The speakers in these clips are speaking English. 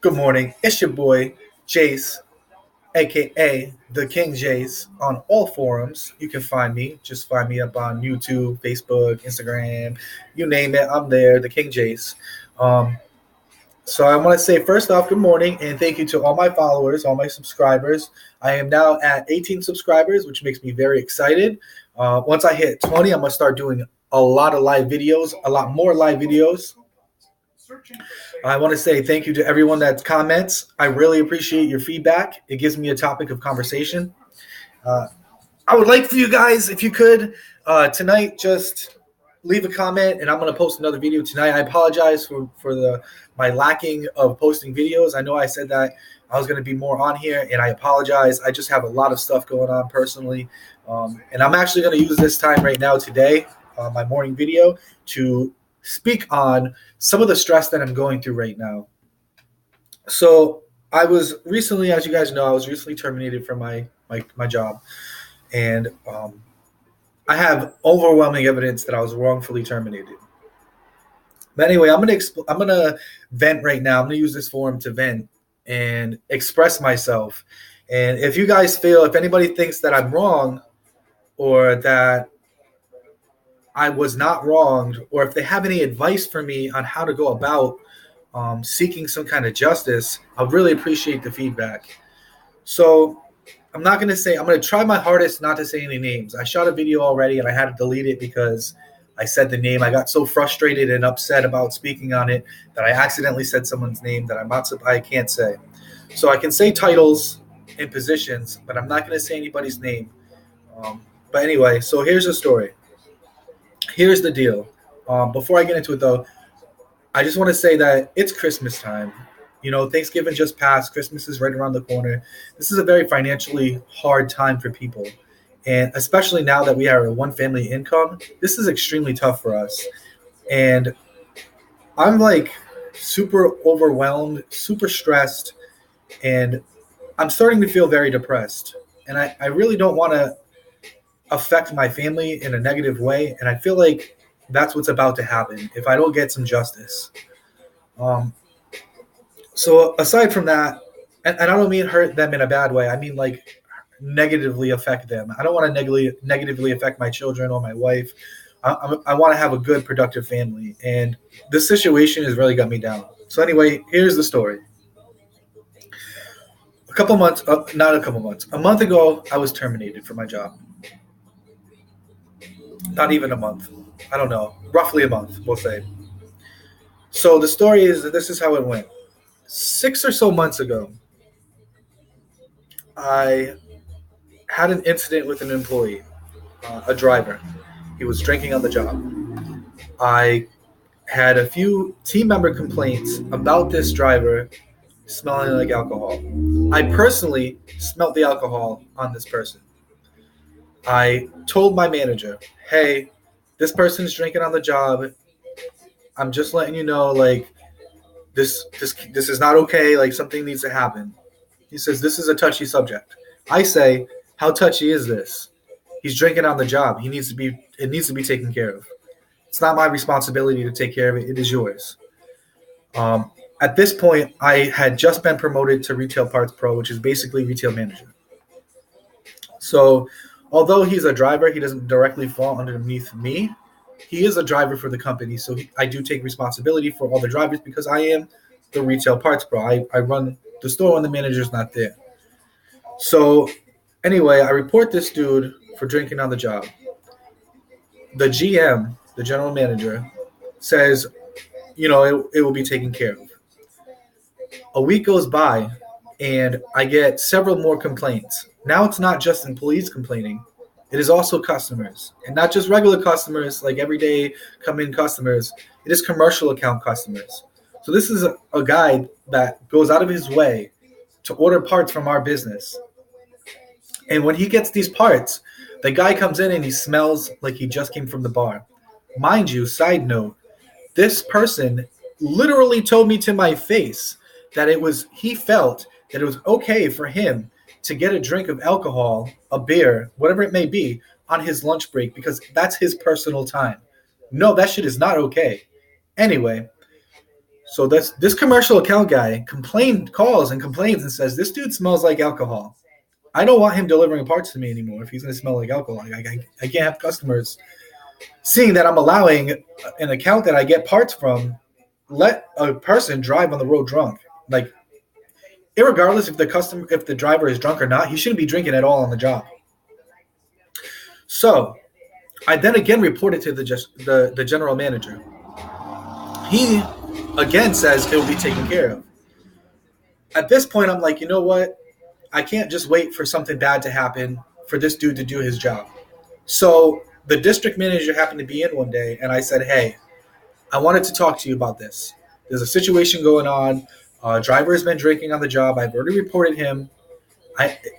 Good morning. It's your boy, Jace, aka the King Jace, on all forums. You can find me. Just find me up on YouTube, Facebook, Instagram, you name it. I'm there, the King Jace. Um, so I want to say first off, good morning, and thank you to all my followers, all my subscribers. I am now at 18 subscribers, which makes me very excited. Once I hit 20, I'm gonna start doing a lot of live videos, a lot more live videos. I want to say thank you to everyone that comments. I really appreciate your feedback. It gives me a topic of conversation. Uh, I would like for you guys, if you could, tonight, just leave a comment, and I'm going to post another video tonight. I apologize for my lacking of posting videos. I know I said that I was going to be more on here, and I apologize. I just have a lot of stuff going on personally, and I'm actually going to use this time right now today, my morning video, to speak on some of the stress that I'm going through right now. So I was recently, as you guys know, I was recently terminated from my job, and I have overwhelming evidence that I was wrongfully terminated. But anyway, I'm gonna vent right now. I'm gonna use this forum to vent and express myself. And if you guys feel, if anybody thinks that I'm wrong or that I was not wronged, or if they have any advice for me on how to go about seeking some kind of justice, I would really appreciate the feedback. So I'm going to try my hardest not to say any names. I shot a video already and I had to delete it because I said the name. I got so frustrated and upset about speaking on it that I accidentally said someone's name that I can't say. So I can say titles and positions, but I'm not going to say anybody's name. But anyway, so here's the story. Here's the deal. Before I get into it, though, I just want to say that it's Christmas time. You know, Thanksgiving just passed. Christmas is right around the corner. This is a very financially hard time for people. And especially now that we are a one-family income, this is extremely tough for us. And I'm like super overwhelmed, super stressed, and I'm starting to feel very depressed. And I really don't want to affect my family in a negative way, and I feel like that's what's about to happen if I don't get some justice. So aside from that, and I don't mean hurt them in a bad way, I mean like negatively affect them. I don't want to negatively affect my children or my wife. I want to have a good, productive family, and this situation has really got me down. So anyway, here's the story. A month ago, I was terminated from my job. Not even a month. I don't know. Roughly a month, we'll say. So the story is that this is how it went. 6 or so months ago, I had an incident with an employee, a driver. He was drinking on the job. I had a few team member complaints about this driver smelling like alcohol. I personally smelled the alcohol on this person. I told my manager, hey, this person's drinking on the job. I'm just letting you know, like, this is not okay. Like, something needs to happen. He says, this is a touchy subject. I say, how touchy is this? He's drinking on the job. It needs to be taken care of. It's not my responsibility to take care of it. It is yours. At this point, I had just been promoted to Retail Parts Pro, which is basically retail manager. So although he's a driver, he doesn't directly fall underneath me. He is a driver for the company, so I do take responsibility for all the drivers because I am the Retail Parts Pro. I run the store when the manager's not there. So anyway, I report this dude for drinking on the job. The GM, the general manager, says, it will be taken care of. A week goes by, and I get several more complaints. Now it's not just employees complaining. It is also customers, and not just regular customers, like everyday come-in customers. It is commercial account customers. So this is a guy that goes out of his way to order parts from our business. And when he gets these parts, the guy comes in and he smells like he just came from the bar. Mind you, side note, this person literally told me to my face that he felt that it was okay for him to get a drink of alcohol, a beer, whatever it may be, on his lunch break because that's his personal time. No, that shit is not okay. Anyway, So this commercial account guy calls and complains and says, this dude smells like alcohol. I don't want him delivering parts to me anymore if he's going to smell like alcohol. I can't have customers seeing that I'm allowing an account that I get parts from let a person drive on the road drunk. Like, irregardless if the driver is drunk or not, he shouldn't be drinking at all on the job. So I then again reported to the general manager. He again says it will be taken care of. At this point, I'm like, you know what? I can't just wait for something bad to happen for this dude to do his job. So the district manager happened to be in one day, and I said, hey, I wanted to talk to you about this. There's a situation going on. Driver has been drinking on the job. I've already reported him.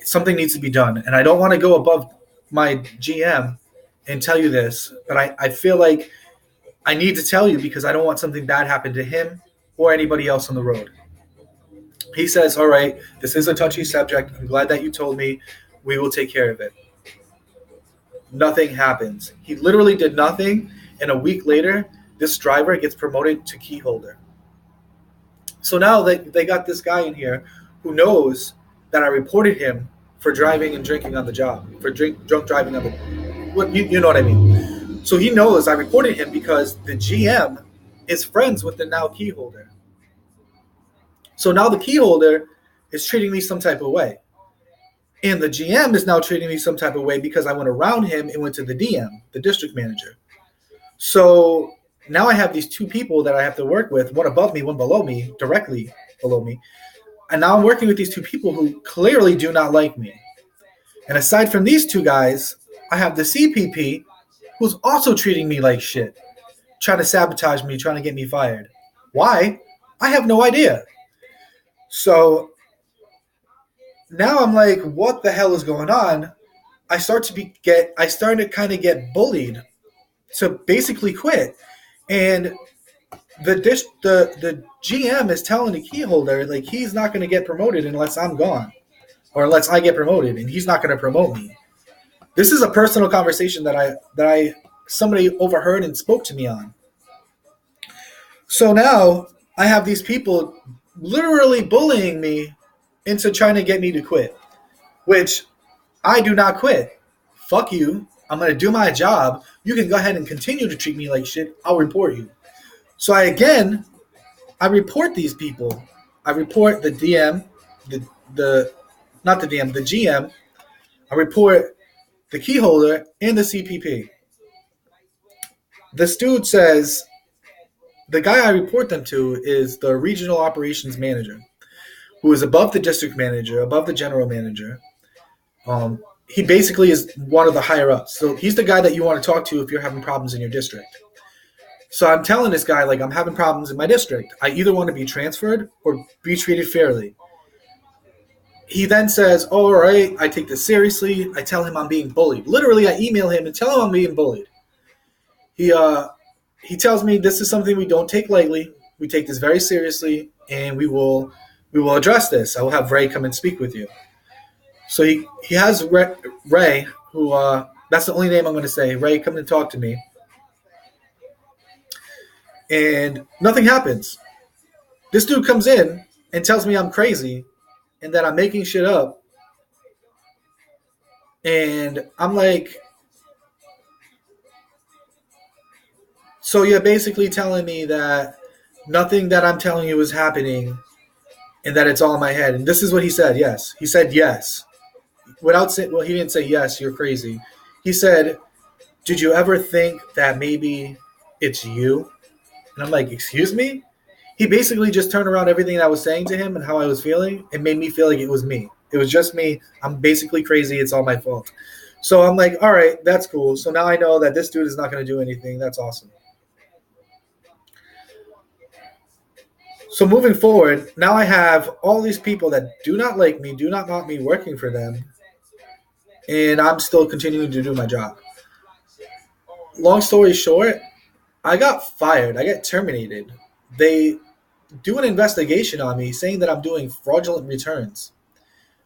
Something needs to be done. And I don't want to go above my GM and tell you this, but I feel like I need to tell you because I don't want something bad happen to him or anybody else on the road. He says, all right, this is a touchy subject. I'm glad that you told me. We will take care of it. Nothing happens. He literally did nothing. And a week later, this driver gets promoted to key holder. So now they got this guy in here who knows that I reported him for driving and drinking on the job, for drunk driving on the, you know what I mean. So he knows I reported him because the GM is friends with the now key holder. So now the key holder is treating me some type of way. And the GM is now treating me some type of way because I went around him and went to the DM, the district manager. So now I have these two people that I have to work with, one above me, one below me, directly below me. And now I'm working with these two people who clearly do not like me. And aside from these two guys, I have the CPP who's also treating me like shit, trying to sabotage me, trying to get me fired. Why? I have no idea. So now I'm like, what the hell is going on? I started to kind of get bullied to basically quit. And the GM is telling the key holder, like, he's not going to get promoted unless I'm gone or unless I get promoted, and he's not going to promote me. This is a personal conversation that somebody overheard and spoke to me on. So now I have these people literally bullying me into trying to get me to quit, which I do not quit. Fuck you. I'm going to do my job. You can go ahead and continue to treat me like shit. I'll report you. So I report these people. I report the DM, the GM. I report the key holder and the CPP. This dude says the guy I report them to is the regional operations manager, who is above the district manager, above the general manager. He basically is one of the higher ups. So he's the guy that you want to talk to if you're having problems in your district. So I'm telling this guy, like, I'm having problems in my district. I either want to be transferred or be treated fairly. He then says, oh, all right, I take this seriously. I tell him I'm being bullied. Literally, I email him and tell him I'm being bullied. He tells me this is something we don't take lightly. We take this very seriously, and we will address this. I will have Ray come and speak with you. So he has Ray, who that's the only name I'm going to say. Ray, come and talk to me. And nothing happens. This dude comes in and tells me I'm crazy and that I'm making shit up. And I'm like, so you're basically telling me that nothing that I'm telling you is happening and that it's all in my head. And this is what he said, yes. He said yes. Without saying, well, he didn't say yes, you're crazy. He said, did you ever think that maybe it's you? And I'm like, excuse me? He basically just turned around everything I was saying to him and how I was feeling and made me feel like it was me. It was just me. I'm basically crazy. It's all my fault. So I'm like, all right, that's cool. So now I know that this dude is not going to do anything. That's awesome. So moving forward, now I have all these people that do not like me, do not want me working for them, and I'm still continuing to do my job. Long story short, I got fired. I got terminated. They do an investigation on me saying that I'm doing fraudulent returns.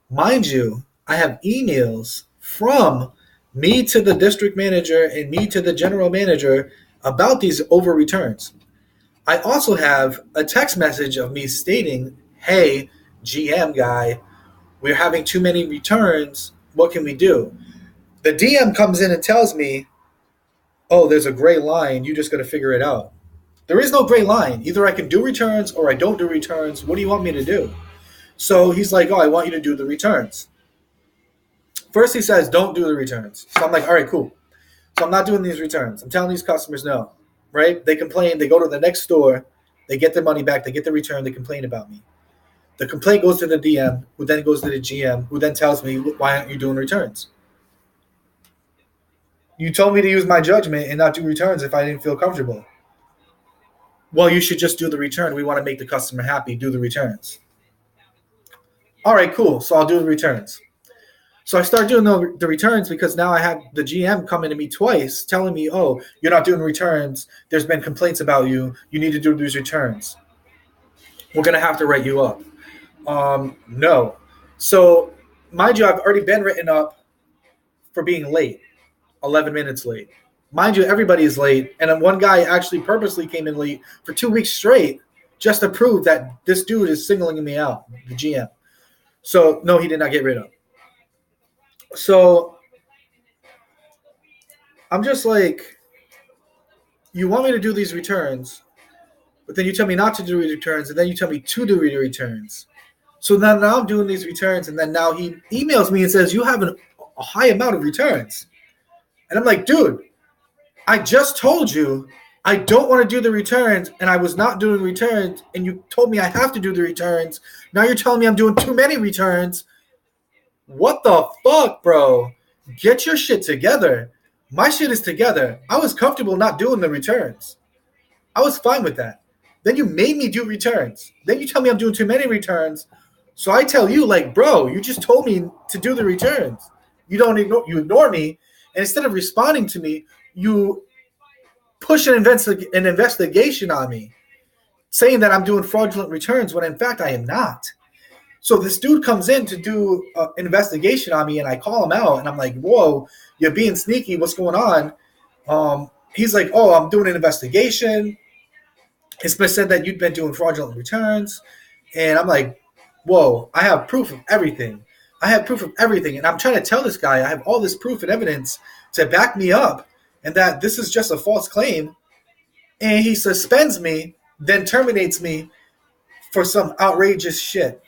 Mind you, I have emails from me to the district manager and me to the general manager about these over returns. I also have a text message of me stating, hey, GM guy, we're having too many returns. What can we do? The DM comes in and tells me, oh, there's a gray line. You just got to figure it out. There is no gray line. Either I can do returns or I don't do returns. What do you want me to do? So he's like, oh, I want you to do the returns. First he says, don't do the returns. So I'm like, all right, cool. So I'm not doing these returns. I'm telling these customers no, right? They complain. They go to the next store. They get their money back. They get the return. They complain about me. The complaint goes to the DM, who then goes to the GM, who then tells me, why aren't you doing returns? You told me to use my judgment and not do returns if I didn't feel comfortable. Well, you should just do the return. We want to make the customer happy. Do the returns. All right, cool. So I'll do the returns. So I start doing the returns because now I have the GM coming to me twice telling me, oh, you're not doing returns. There's been complaints about you. You need to do these returns. We're going to have to write you up. No. So mind you, I've already been written up for being late, 11 minutes late. Mind you, everybody is late. And then one guy actually purposely came in late for 2 weeks straight just to prove that this dude is singling me out, the GM. So no, he did not get rid of. So I'm just like, you want me to do these returns, but then you tell me not to do returns, and then you tell me to do returns. So now I'm doing these returns, and then now he emails me and says, you have a high amount of returns. And I'm like, dude, I just told you I don't want to do the returns, and I was not doing returns, and you told me I have to do the returns. Now you're telling me I'm doing too many returns. What the fuck, bro? Get your shit together. My shit is together. I was comfortable not doing the returns. I was fine with that. Then you made me do returns. Then you tell me I'm doing too many returns. So I tell you, like, bro, you just told me to do the returns. You ignore me, and instead of responding to me, you push an investigation on me, saying that I'm doing fraudulent returns when in fact I am not. So this dude comes in to do an investigation on me, and I call him out, and I'm like, whoa, you're being sneaky. What's going on? He's like, oh, I'm doing an investigation. It's been said that you've been doing fraudulent returns. And I'm like, whoa, I have proof of everything. And I'm trying to tell this guy I have all this proof and evidence to back me up and that this is just a false claim. And he suspends me, then terminates me for some outrageous shit,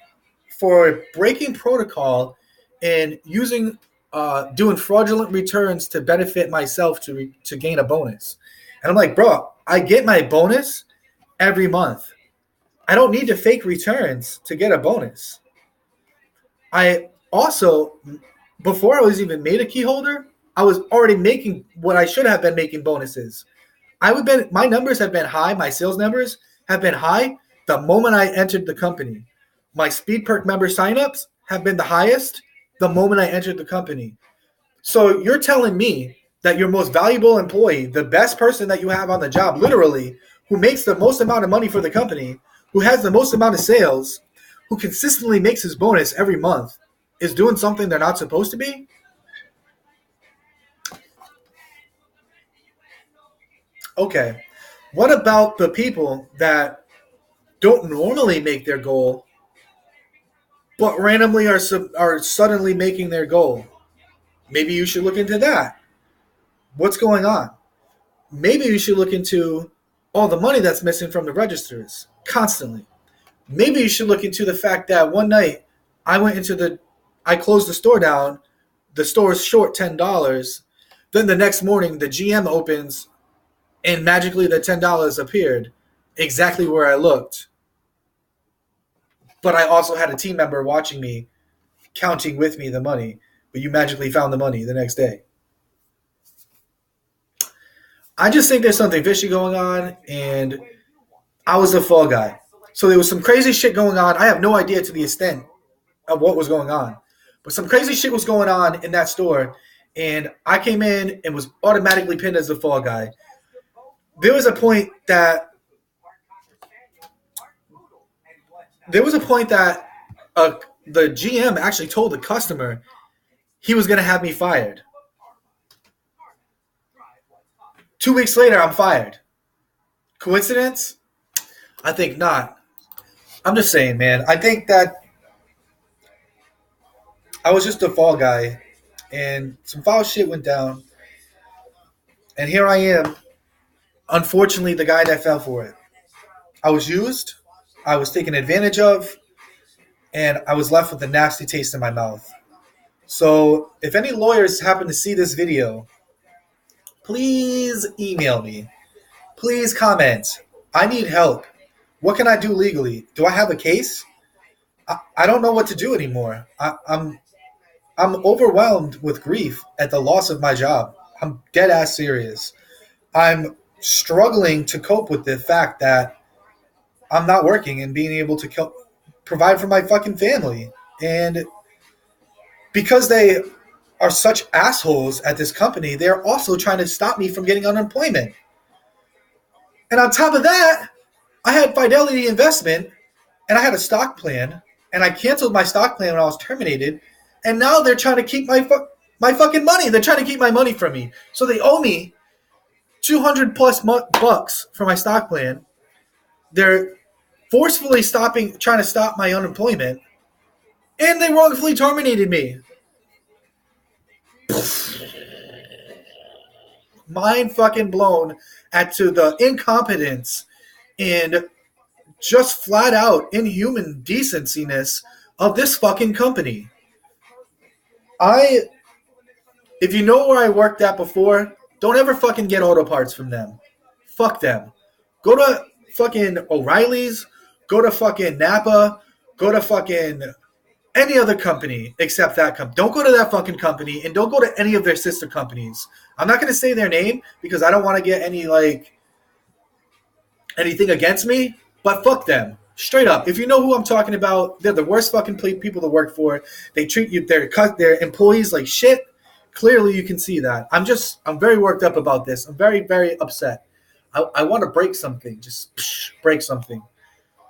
for breaking protocol and doing fraudulent returns to benefit myself to gain a bonus. And I'm like, bro, I get my bonus every month. I don't need to fake returns to get a bonus. I also, before I was even made a key holder, I was already making what I should have been making bonuses. My numbers have been high. My sales numbers have been high the moment I entered the company. My Speed Perk member signups have been the highest the moment I entered the company. So you're telling me that your most valuable employee, the best person that you have on the job, literally, who makes the most amount of money for the company, who has the most amount of sales, who consistently makes his bonus every month, is doing something they're not supposed to be? Okay. What about the people that don't normally make their goal, but randomly are suddenly making their goal? Maybe you should look into that. What's going on? Maybe you should look into all the money that's missing from the registers constantly. Maybe you should look into the fact that one night I closed the store down. The store is short $10. Then the next morning, the GM opens and magically the $10 appeared exactly where I looked. But I also had a team member watching me, counting with me the money, but you magically found the money the next day. I just think there's something fishy going on, and I was the fall guy. So there was some crazy shit going on. I have no idea to the extent of what was going on. But some crazy shit was going on in that store, and I came in and was automatically pinned as the fall guy. There was a point that the GM actually told the customer he was going to have me fired. 2 weeks later, I'm fired. Coincidence? I think not. I'm just saying, man. I think that I was just a fall guy, and some foul shit went down, and here I am. Unfortunately, the guy that fell for it. I was used, I was taken advantage of, and I was left with a nasty taste in my mouth. So, if any lawyers happen to see this video, please email me. Please comment. I need help. What can I do legally? Do I have a case? I don't know what to do anymore. I'm overwhelmed with grief at the loss of my job. I'm dead ass serious. I'm struggling to cope with the fact that I'm not working and being able to provide for my fucking family. And because they are such assholes at this company, they're also trying to stop me from getting unemployment. And on top of that, I had Fidelity Investment and I had a stock plan, and I canceled my stock plan when I was terminated, and now they're trying to keep my fucking money. They're trying to keep my money from me. So they owe me 200 plus bucks for my stock plan. They're forcefully trying to stop my unemployment, and they wrongfully terminated me. Mind fucking blown to the incompetence and just flat out inhuman decenciness of this fucking company. If you know where I worked at before, don't ever fucking get auto parts from them. Fuck them. Go to fucking O'Reilly's, go to fucking Napa, go to fucking any other company except that company. Don't go to that fucking company, and don't go to any of their sister companies. I'm not going to say their name because I don't want to get anything against me, but fuck them. Straight up. If you know who I'm talking about, they're the worst fucking people to work for. They treat their employees like shit. Clearly you can see that. I'm very worked up about this. I'm very, very upset. I want to break something. Just break something.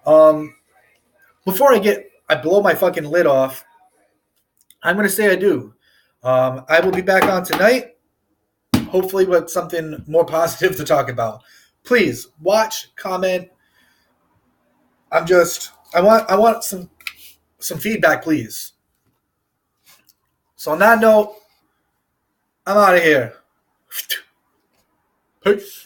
Before I blow my fucking lid off, I'm going to say I do. I will be back on tonight, hopefully with something more positive to talk about. Please watch, comment. I want some feedback, please. So on that note, I'm out of here. Peace.